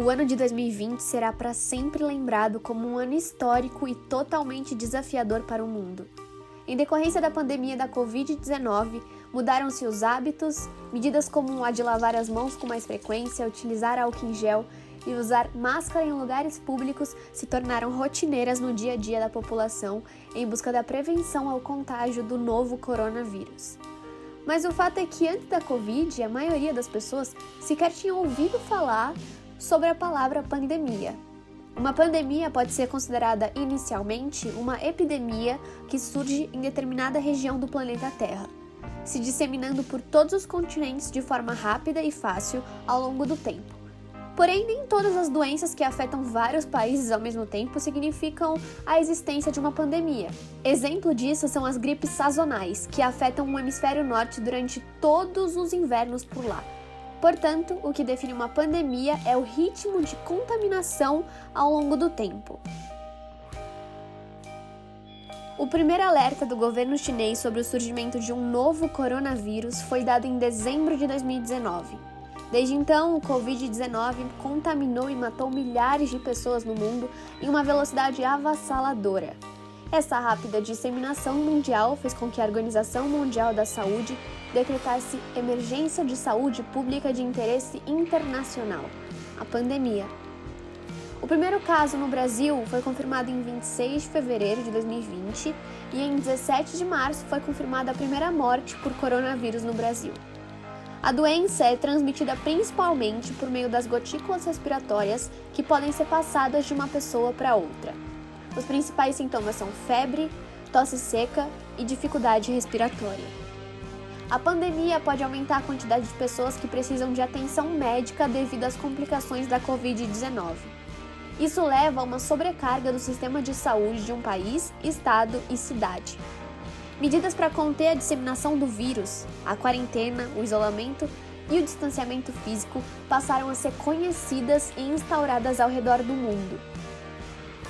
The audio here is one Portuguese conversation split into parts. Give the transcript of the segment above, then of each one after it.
o ano de 2020 será para sempre lembrado como um ano histórico e totalmente desafiador para o mundo. Em decorrência da pandemia da Covid-19, mudaram-se os hábitos, medidas como a de lavar as mãos com mais frequência, utilizar álcool em gel e usar máscara em lugares públicos se tornaram rotineiras no dia a dia da população em busca da prevenção ao contágio do novo coronavírus. Mas o fato é que antes da Covid, a maioria das pessoas sequer tinha ouvido falar sobre a palavra pandemia. Uma pandemia pode ser considerada inicialmente uma epidemia que surge em determinada região do planeta Terra, se disseminando por todos os continentes de forma rápida e fácil ao longo do tempo. Porém, nem todas as doenças que afetam vários países ao mesmo tempo significam a existência de uma pandemia. Exemplo disso são as gripes sazonais, que afetam o hemisfério norte durante todos os invernos por lá. Portanto, o que define uma pandemia é o ritmo de contaminação ao longo do tempo. O primeiro alerta do governo chinês sobre o surgimento de um novo coronavírus foi dado em dezembro de 2019. Desde então, o Covid-19 contaminou e matou milhares de pessoas no mundo em uma velocidade avassaladora. Essa rápida disseminação mundial fez com que a Organização Mundial da Saúde decretasse emergência de saúde pública de interesse internacional, a pandemia. O primeiro caso no Brasil foi confirmado em 26 de fevereiro de 2020 e em 17 de março foi confirmada a primeira morte por coronavírus no Brasil. A doença é transmitida principalmente por meio das gotículas respiratórias que podem ser passadas de uma pessoa para outra. Os principais sintomas são febre, tosse seca e dificuldade respiratória. A pandemia pode aumentar a quantidade de pessoas que precisam de atenção médica devido às complicações da Covid-19. Isso leva a uma sobrecarga do sistema de saúde de um país, estado e cidade. Medidas para conter a disseminação do vírus, a quarentena, o isolamento e o distanciamento físico passaram a ser conhecidas e instauradas ao redor do mundo.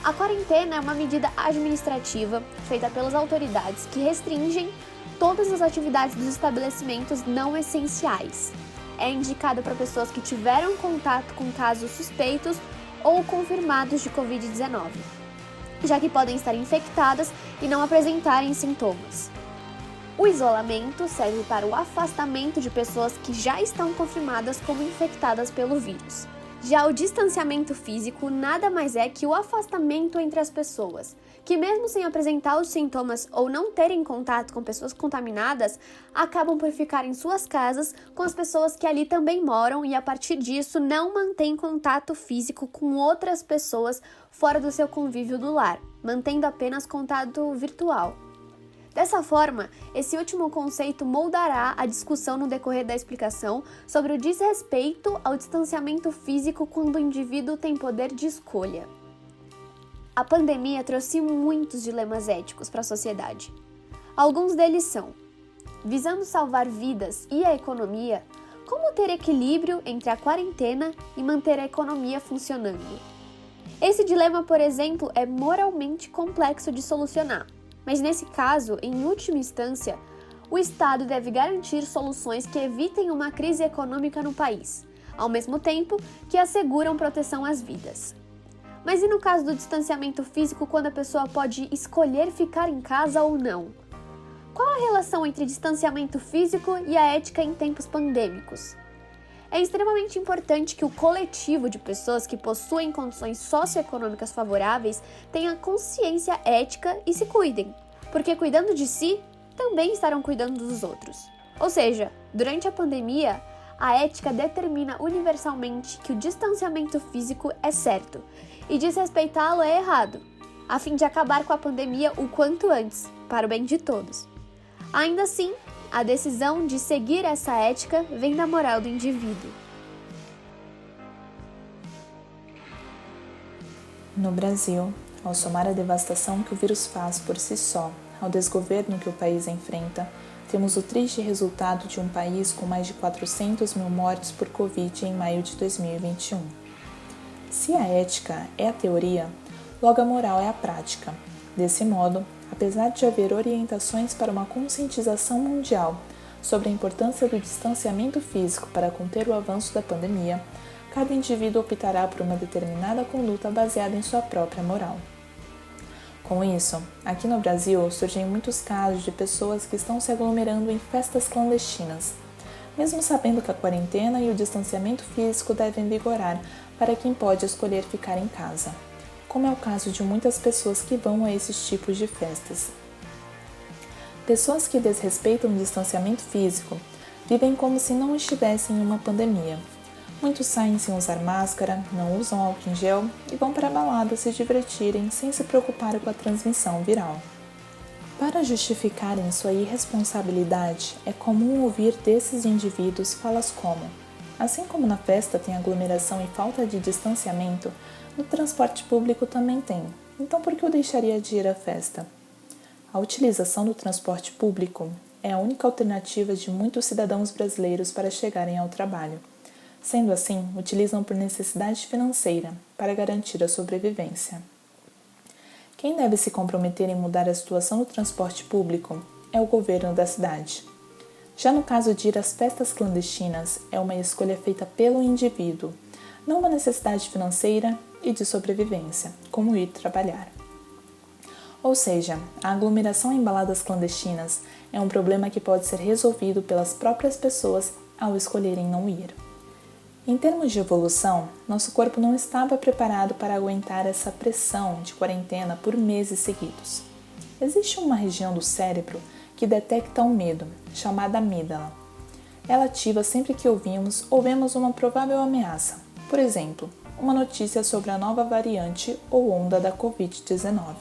A quarentena é uma medida administrativa feita pelas autoridades que restringem todas as atividades dos estabelecimentos não essenciais. É indicada para pessoas que tiveram contato com casos suspeitos ou confirmados de Covid-19, já que podem estar infectadas e não apresentarem sintomas. O isolamento serve para o afastamento de pessoas que já estão confirmadas como infectadas pelo vírus. Já o distanciamento físico nada mais é que o afastamento entre as pessoas, que mesmo sem apresentar os sintomas ou não terem contato com pessoas contaminadas, acabam por ficar em suas casas com as pessoas que ali também moram e a partir disso não mantêm contato físico com outras pessoas fora do seu convívio do lar, mantendo apenas contato virtual. Dessa forma, esse último conceito moldará a discussão no decorrer da explicação sobre o desrespeito ao distanciamento físico quando o indivíduo tem poder de escolha. A pandemia trouxe muitos dilemas éticos para a sociedade. Alguns deles são: visando salvar vidas e a economia, como ter equilíbrio entre a quarentena e manter a economia funcionando? Esse dilema, por exemplo, é moralmente complexo de solucionar. Mas nesse caso, em última instância, o Estado deve garantir soluções que evitem uma crise econômica no país, ao mesmo tempo que asseguram proteção às vidas. Mas e no caso do distanciamento físico, quando a pessoa pode escolher ficar em casa ou não? Qual a relação entre distanciamento físico e a ética em tempos pandêmicos? É extremamente importante que o coletivo de pessoas que possuem condições socioeconômicas favoráveis tenha consciência ética e se cuidem, porque cuidando de si, também estarão cuidando dos outros. Ou seja, durante a pandemia, a ética determina universalmente que o distanciamento físico é certo e desrespeitá-lo é errado, a fim de acabar com a pandemia o quanto antes, para o bem de todos. Ainda assim, a decisão de seguir essa ética vem da moral do indivíduo. No Brasil, ao somar a devastação que o vírus faz por si só ao desgoverno que o país enfrenta, temos o triste resultado de um país com mais de 400 mil mortes por Covid em maio de 2021. Se a ética é a teoria, logo a moral é a prática. Desse modo, apesar de haver orientações para uma conscientização mundial sobre a importância do distanciamento físico para conter o avanço da pandemia, cada indivíduo optará por uma determinada conduta baseada em sua própria moral. Com isso, aqui no Brasil surgem muitos casos de pessoas que estão se aglomerando em festas clandestinas, mesmo sabendo que a quarentena e o distanciamento físico devem vigorar para quem pode escolher ficar em casa, como é o caso de muitas pessoas que vão a esses tipos de festas. Pessoas que desrespeitam o distanciamento físico vivem como se não estivessem em uma pandemia. Muitos saem sem usar máscara, não usam álcool em gel e vão para a balada se divertirem sem se preocupar com a transmissão viral. Para justificarem sua irresponsabilidade, é comum ouvir desses indivíduos falas como: assim como na festa tem aglomeração e falta de distanciamento, no transporte público também tem, então por que eu deixaria de ir à festa? A utilização do transporte público é a única alternativa de muitos cidadãos brasileiros para chegarem ao trabalho. Sendo assim, utilizam por necessidade financeira para garantir a sobrevivência. Quem deve se comprometer em mudar a situação do transporte público é o governo da cidade. Já no caso de ir às festas clandestinas, é uma escolha feita pelo indivíduo, não uma necessidade financeira e de sobrevivência, como ir trabalhar. Ou seja, a aglomeração em baladas clandestinas é um problema que pode ser resolvido pelas próprias pessoas ao escolherem não ir. Em termos de evolução, nosso corpo não estava preparado para aguentar essa pressão de quarentena por meses seguidos. Existe uma região do cérebro que detecta o medo, chamada amígdala. Ela ativa sempre que ouvimos ou vemos uma provável ameaça, por exemplo, uma notícia sobre a nova variante ou onda da Covid-19.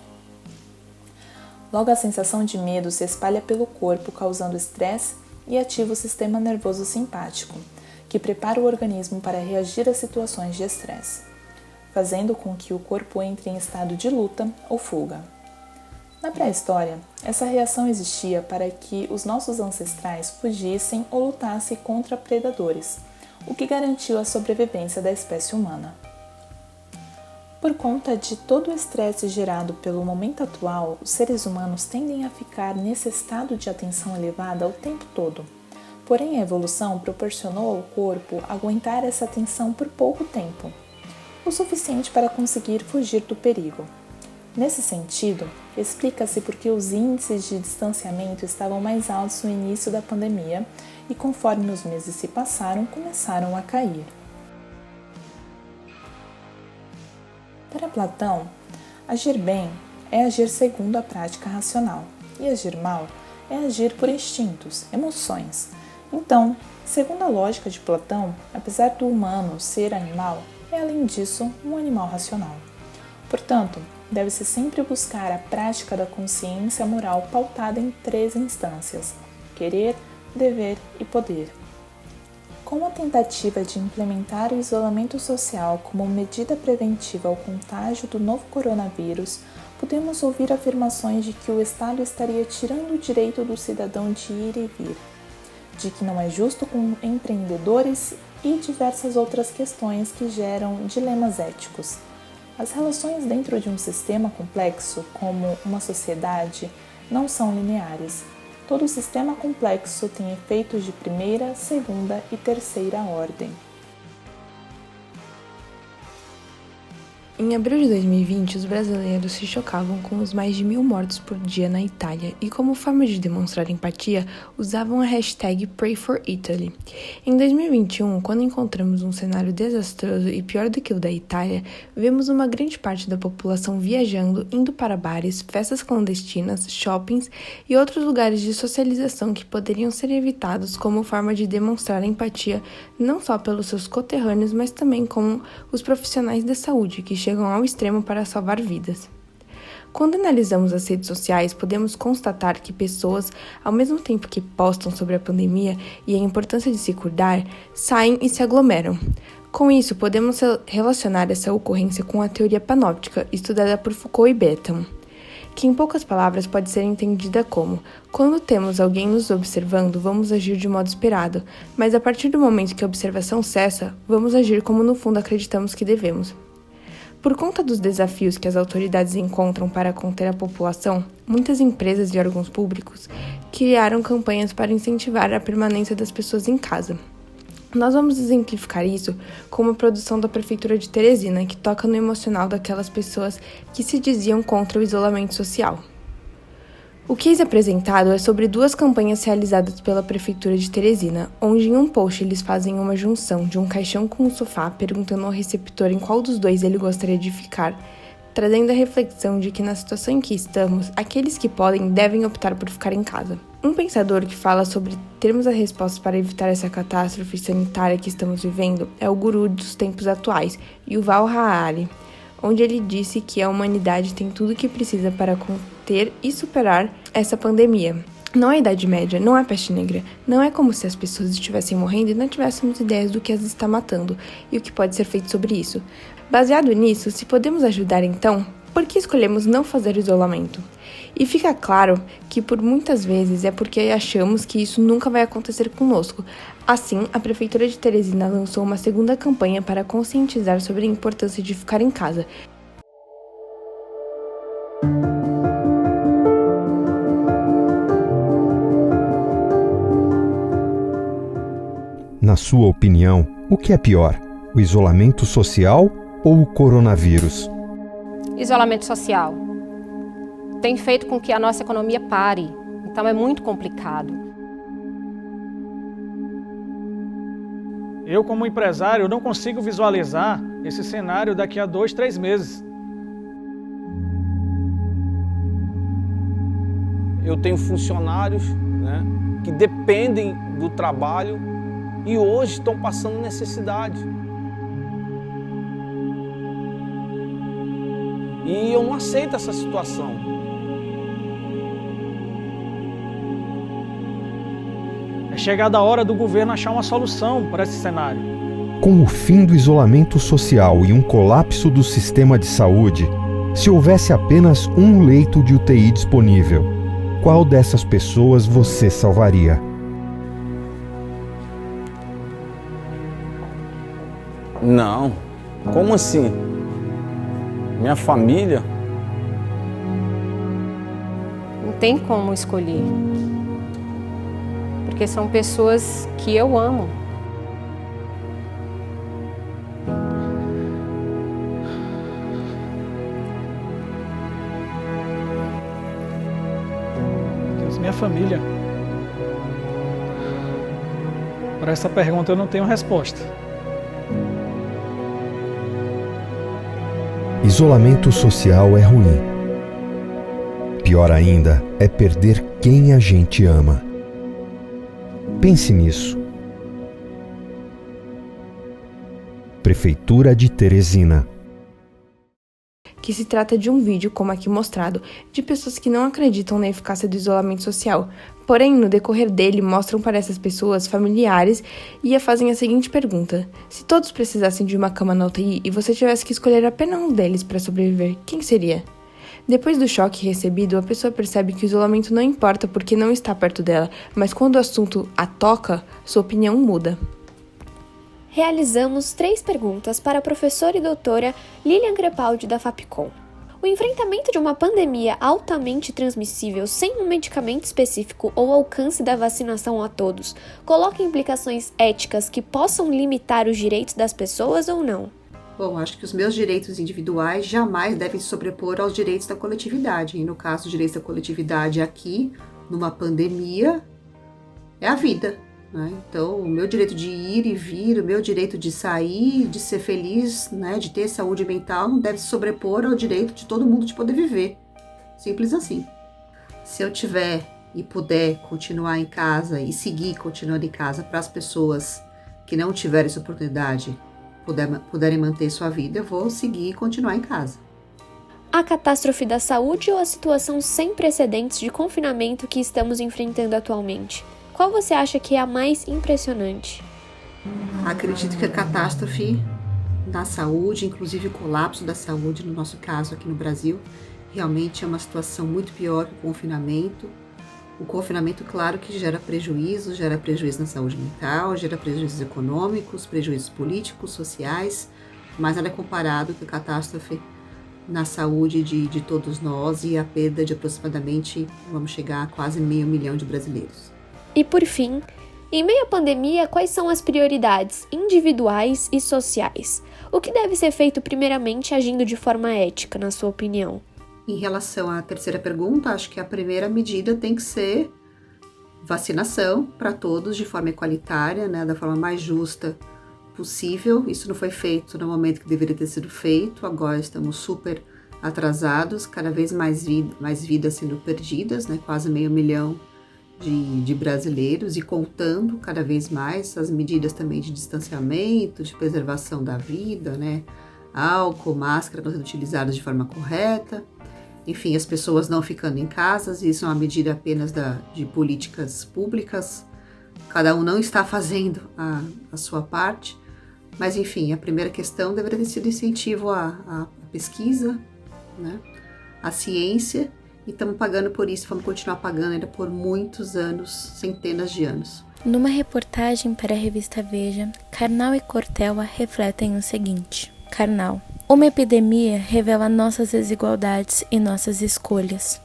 Logo, a sensação de medo se espalha pelo corpo, causando estresse e ativa o sistema nervoso simpático, que prepara o organismo para reagir a situações de estresse, fazendo com que o corpo entre em estado de luta ou fuga. Na pré-história, essa reação existia para que os nossos ancestrais fugissem ou lutassem contra predadores, o que garantiu a sobrevivência da espécie humana. Por conta de todo o estresse gerado pelo momento atual, os seres humanos tendem a ficar nesse estado de atenção elevada o tempo todo. Porém, a evolução proporcionou ao corpo aguentar essa tensão por pouco tempo, o suficiente para conseguir fugir do perigo. Nesse sentido, explica-se por que os índices de distanciamento estavam mais altos no início da pandemia e, conforme os meses se passaram, começaram a cair. Para Platão, agir bem é agir segundo a prática racional, e agir mal é agir por instintos, emoções. Então, segundo a lógica de Platão, apesar do humano ser animal, é além disso um animal racional. Portanto, deve-se sempre buscar a prática da consciência moral pautada em 3 instâncias: querer, dever e poder. Com a tentativa de implementar o isolamento social como medida preventiva ao contágio do novo coronavírus, podemos ouvir afirmações de que o Estado estaria tirando o direito do cidadão de ir e vir, de que não é justo com empreendedores e diversas outras questões que geram dilemas éticos. As relações dentro de um sistema complexo, como uma sociedade, não são lineares. Todo sistema complexo tem efeitos de primeira, segunda e terceira ordem. Em abril de 2020, os brasileiros se chocavam com os mais de 1.000 mortos por dia na Itália e, como forma de demonstrar empatia, usavam a hashtag #PrayForItaly. Em 2021, quando encontramos um cenário desastroso e pior do que o da Itália, vemos uma grande parte da população viajando, indo para bares, festas clandestinas, shoppings e outros lugares de socialização que poderiam ser evitados como forma de demonstrar empatia não só pelos seus conterrâneos, mas também com os profissionais da saúde que chegam ao extremo para salvar vidas. Quando analisamos as redes sociais, podemos constatar que pessoas, ao mesmo tempo que postam sobre a pandemia e a importância de se cuidar, saem e se aglomeram. Com isso, podemos relacionar essa ocorrência com a teoria panóptica, estudada por Foucault e Bentham, que em poucas palavras pode ser entendida como: quando temos alguém nos observando, vamos agir de modo esperado, mas a partir do momento que a observação cessa, vamos agir como no fundo acreditamos que devemos. Por conta dos desafios que as autoridades encontram para conter a população, muitas empresas e órgãos públicos criaram campanhas para incentivar a permanência das pessoas em casa. Nós vamos exemplificar isso com uma produção da Prefeitura de Teresina, que toca no emocional daquelas pessoas que se diziam contra o isolamento social. O case apresentado é sobre 2 campanhas realizadas pela Prefeitura de Teresina, onde em um post eles fazem uma junção de um caixão com um sofá, perguntando ao receptor em qual dos 2 ele gostaria de ficar, trazendo a reflexão de que na situação em que estamos, aqueles que podem devem optar por ficar em casa. Um pensador que fala sobre termos a resposta para evitar essa catástrofe sanitária que estamos vivendo é o guru dos tempos atuais, Yuval Harari, onde ele disse que a humanidade tem tudo o que precisa para conter e superar essa pandemia. Não é Idade Média, não é peste negra, não é como se as pessoas estivessem morrendo e não tivéssemos ideias do que as está matando e o que pode ser feito sobre isso. Baseado nisso, se podemos ajudar então, por que escolhemos não fazer isolamento? E fica claro que por muitas vezes é porque achamos que isso nunca vai acontecer conosco. Assim, a Prefeitura de Teresina lançou uma segunda campanha para conscientizar sobre a importância de ficar em casa. Na sua opinião, o que é pior, o isolamento social ou o coronavírus? Isolamento social tem feito com que a nossa economia pare, então é muito complicado. Eu, como empresário, não consigo visualizar esse cenário daqui a 2, 3 meses. Eu tenho funcionários, que dependem do trabalho e hoje estão passando necessidade. E eu não aceito essa situação. É chegada a hora do governo achar uma solução para esse cenário. Com o fim do isolamento social e um colapso do sistema de saúde, se houvesse apenas um leito de UTI disponível, qual dessas pessoas você salvaria? Não, como assim? Minha família? Não tem como escolher. Porque são pessoas que eu amo. Deus, minha família. Para essa pergunta eu não tenho resposta. Isolamento social é ruim. Pior ainda é perder quem a gente ama. Pense nisso. Prefeitura de Teresina. Que se trata de um vídeo, como aqui mostrado, de pessoas que não acreditam na eficácia do isolamento social. Porém, no decorrer dele, mostram para essas pessoas familiares e fazem a seguinte pergunta: se todos precisassem de uma cama na UTI e você tivesse que escolher apenas um deles para sobreviver, quem seria? Depois do choque recebido, a pessoa percebe que o isolamento não importa porque não está perto dela, mas quando o assunto a toca, sua opinião muda. Realizamos 3 perguntas para a professora e doutora Lilian Crepaldi da Fapcom. O enfrentamento de uma pandemia altamente transmissível sem um medicamento específico ou alcance da vacinação a todos coloca implicações éticas que possam limitar os direitos das pessoas ou não? Bom, acho que os meus direitos individuais jamais devem se sobrepor aos direitos da coletividade. E no caso, os direitos da coletividade aqui, numa pandemia, é a vida, né? Então, o meu direito de ir e vir, o meu direito de sair, de ser feliz, né, de ter saúde mental, não deve se sobrepor ao direito de todo mundo de poder viver. Simples assim. Se eu tiver e puder continuar em casa e seguir continuando em casa para as pessoas que não tiverem essa oportunidade puderem manter sua vida, eu vou seguir e continuar em casa. A catástrofe da saúde ou a situação sem precedentes de confinamento que estamos enfrentando atualmente? Qual você acha que é a mais impressionante? Acredito que a catástrofe da saúde, inclusive o colapso da saúde, no nosso caso aqui no Brasil, realmente é uma situação muito pior que o confinamento. O confinamento, claro que gera prejuízo na saúde mental, gera prejuízos econômicos, prejuízos políticos, sociais, mas nada é comparado com a catástrofe na saúde de todos nós e a perda de aproximadamente, vamos chegar a quase 500 mil de brasileiros. E por fim, Em meio à pandemia, quais são as prioridades individuais e sociais? O que deve ser feito primeiramente agindo de forma ética, na sua opinião? Em relação à terceira pergunta, acho que a primeira medida tem que ser vacinação para todos de forma igualitária, né, da forma mais justa possível. Isso não foi feito no momento que deveria ter sido feito, agora estamos super atrasados, cada vez mais vidas sendo perdidas, né, quase 500 mil de brasileiros, e contando cada vez mais as medidas também de distanciamento, de preservação da vida, né, álcool, máscara não sendo utilizadas de forma correta, enfim, as pessoas não ficando em casas. Isso é uma medida apenas de políticas públicas, cada um não está fazendo a sua parte, mas enfim, a primeira questão deveria ter sido incentivo à pesquisa, né, à ciência, e estamos pagando por isso, vamos continuar pagando ainda por muitos anos, centenas de anos. Numa reportagem para a revista Veja, Karnal e Cortella refletem o seguinte: Karnal: uma epidemia revela nossas desigualdades e nossas escolhas.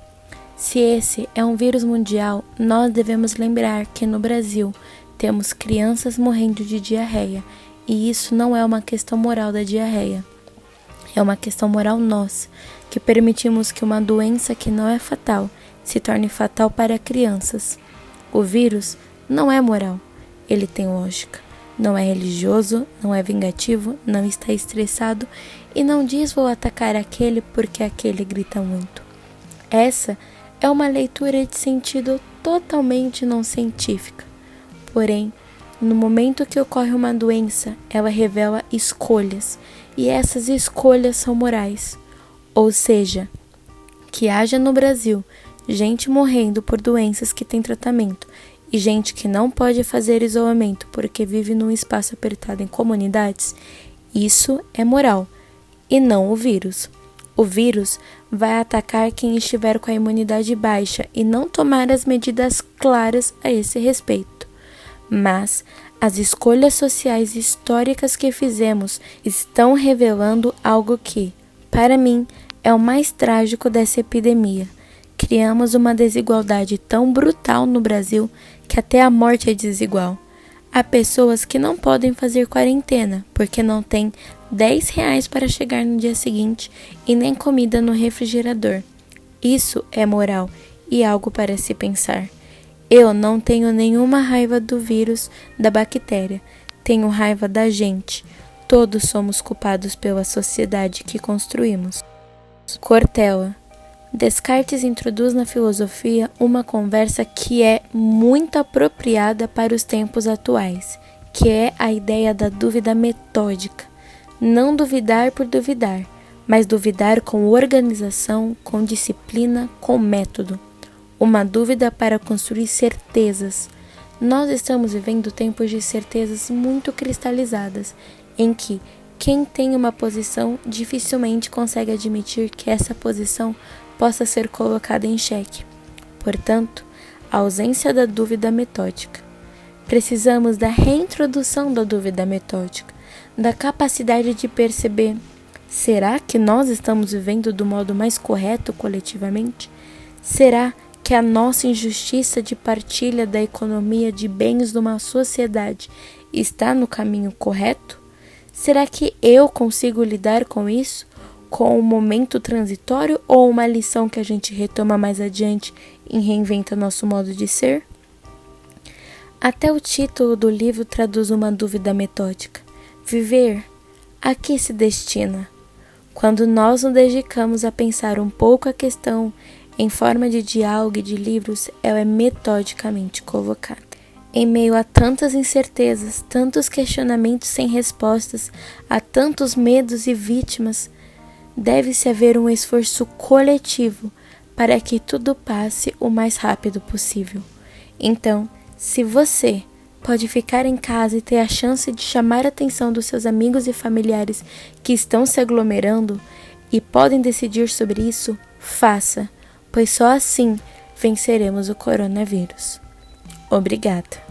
Se esse é um vírus mundial, nós devemos lembrar que no Brasil temos crianças morrendo de diarreia, e isso não é uma questão moral da diarreia. É uma questão moral nossa, que permitimos que uma doença que não é fatal se torne fatal para crianças. O vírus não é moral, ele tem lógica. Não é religioso, não é vingativo, não está estressado e não diz vou atacar aquele porque aquele grita muito. Essa é uma leitura de sentido totalmente não científica. Porém, no momento que ocorre uma doença, ela revela escolhas, e essas escolhas são morais. Ou seja, que haja no Brasil gente morrendo por doenças que têm tratamento e gente que não pode fazer isolamento porque vive num espaço apertado em comunidades, isso é moral, e não o vírus. O vírus vai atacar quem estiver com a imunidade baixa e não tomar as medidas claras a esse respeito. Mas as escolhas sociais históricas que fizemos estão revelando algo que, para mim, é o mais trágico dessa epidemia. Criamos uma desigualdade tão brutal no Brasil que até a morte é desigual. Há pessoas que não podem fazer quarentena porque não têm R$10 para chegar no dia seguinte e nem comida no refrigerador. Isso é moral e algo para se pensar. Eu não tenho nenhuma raiva do vírus, da bactéria. Tenho raiva da gente. Todos somos culpados pela sociedade que construímos. Cortella: Descartes introduz na filosofia uma conversa que é muito apropriada para os tempos atuais, que é a ideia da dúvida metódica. Não duvidar por duvidar, mas duvidar com organização, com disciplina, com método. Uma dúvida para construir certezas. Nós estamos vivendo tempos de certezas muito cristalizadas, em que quem tem uma posição dificilmente consegue admitir que essa posição possa ser colocada em xeque. Portanto, a ausência da dúvida metódica. Precisamos da reintrodução da dúvida metódica, da capacidade de perceber: será que nós estamos vivendo do modo mais correto coletivamente? Será que a nossa injustiça de partilha da economia de bens numa sociedade está no caminho correto? Será que eu consigo lidar com isso? Com um momento transitório ou uma lição que a gente retoma mais adiante e reinventa nosso modo de ser? Até o título do livro traduz uma dúvida metódica. Viver, a que se destina? Quando nós nos dedicamos a pensar um pouco a questão em forma de diálogo e de livros, ela é metodicamente colocada. Em meio a tantas incertezas, tantos questionamentos sem respostas, a tantos medos e vítimas, deve-se haver um esforço coletivo para que tudo passe o mais rápido possível. Então, se você pode ficar em casa e ter a chance de chamar a atenção dos seus amigos e familiares que estão se aglomerando e podem decidir sobre isso, faça, pois só assim venceremos o coronavírus. Obrigada.